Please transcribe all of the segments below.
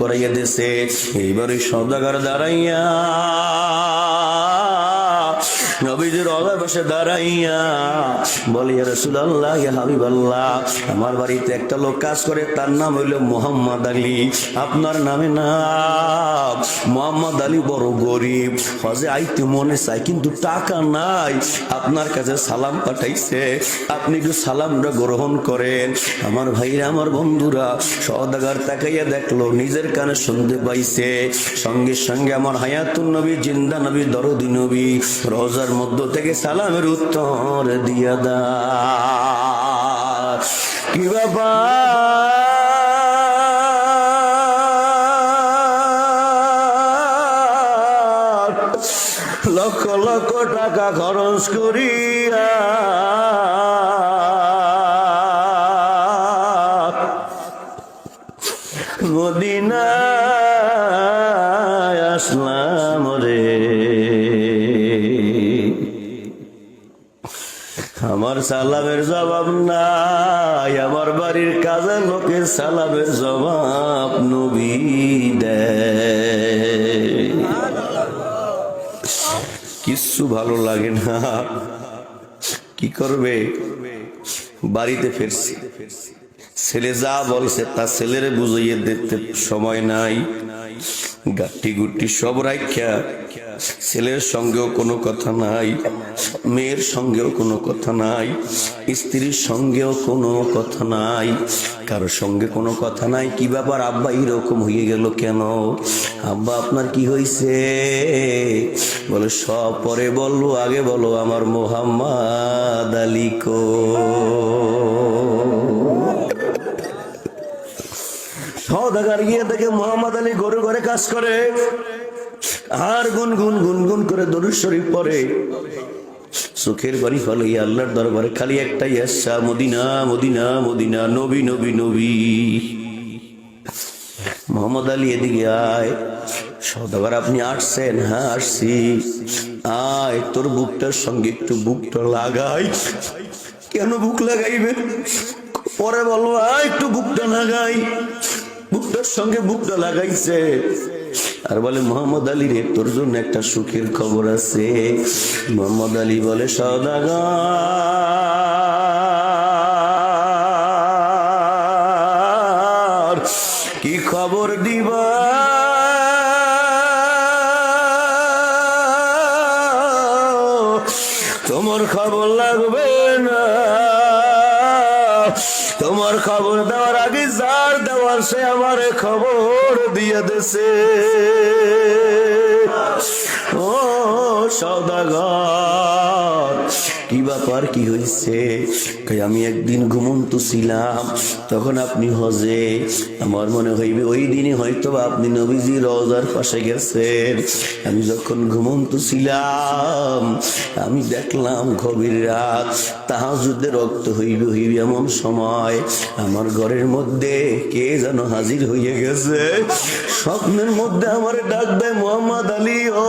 করাইয়া দিছে। এইবারে সওদাগর দাঁড়াইয়া নবীজির রওজার পাশে দাঁড়াইয়া বলে, ইয়া রাসূলুল্লাহ, ইয়া হাবিবাল্লাহ, আমার বাড়িতে একটা লোক কাজ করে, তার নাম হইল মোহাম্মদ আলী। আপনার নামে না? মোহাম্মদ আলী বড় গরিব, হজে আইতে মনে চায় কিন্তু টাকা নাই, আপনার কাছে সালাম পাঠাইছে, আপনি একটু সালামটা গ্রহণ করেন। আমার ভাইরা, আমার বন্ধুরা, সওদাগর তাকাইয়া দেখলো, নিজের কানে শুনতে পাইছে। সঙ্গে সঙ্গে আমার হায়াতুন নবী, জিন্দা নবী, দরদি নবী রওজার মধ্য থেকে সালামের উত্তর দিয়া দা। কি ব্যাপার? লক্ষ লক্ষ টাকা খরচ করিয়া মদিনায় আসলাম রে, আমার সালামের জবাব নাই, আমার বাড়ির কাজের লোকের সালামের জবাব নবী দেয়। কিচ্ছু ভালো লাগে না, কি করবে? বাড়িতে ফিরছি, ছেলে যা বলছে তা ছেলের বুঝিয়ে দিতে সময় নাই। গাটি গুটি সব রাখা, ছেলের সঙ্গেও কোনো কথা নাই, মেয়ের সঙ্গেও কোনো কথা নাই, স্ত্রীর সঙ্গেও কোনো কথা নাই, কারোর সঙ্গে কোনো কথা নাই। কি ব্যাপার আব্বা এরকম হয়ে গেল কেন? আব্বা আপনার কি হয়েছে? বলে, সব পরে বলবো, আগে বলো আমার মোহাম্মদ আলী কো। সওদাগর গিয়ে দেখে মোহাম্মদ আলী গরু ঘরে কাজ করে, আর গুনগুন গুনগুন করে দরুদ শরীফ পড়ে, চোখের বাড়ি ফলাইয়া আল্লাহর দরবারে খালি একটাই আশা, মদিনা মদিনা মদিনা, নবী নবী নবী। মোহাম্মদ আলী এদিকে আয়। সওদাগর, আপনি আসছেন? হ্যাঁ আসছি। আয়, তোর বুকটার সঙ্গে একটু বুকটা লাগাই। কেন বুক লাগাইবেন? পরে বলবো, একটু বুকটা লাগাই। বুকটার সঙ্গে বুকটা লাগাইছে আর বলে, মোহাম্মদ আলী রে, তোর জন্য একটা সুখের খবর আছে। মোহাম্মদ আলী বলে, সওদাগর কি খবর দিবা? তোমার খবর লাগবে না, তোমার খবর দেওয়ার আগে যার দেওয়ার সে আমার খবর দিয়ে দেছে। ও সওদাগর, কি ব্যাপার, কি হয়েছে? আমি একদিন ঘুমন্ত ছিলাম, তখন আপনি হজে, আমার মনে হইবে ওই দিনই হয়তো আপনি নবীজি রওজার পাশে গেছেন। আমি যখন ঘুমন্ত ছিলাম, আমি দেখলাম গভীর রাত, তাহাজ্জুদের রক্ত হইবে হইবে এমন সময় আমার ঘরের মধ্যে কে যেন হাজির হইয়া গেছে। স্বপ্নের মধ্যে আমার ডাক দেয়, মোহাম্মদ আলী ও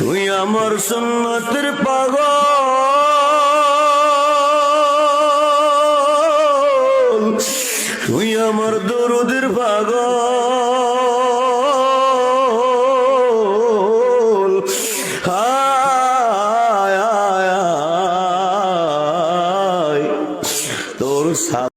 তুই আমার সুন্নতের পাগল, তুই আমার দরুদের পাগল,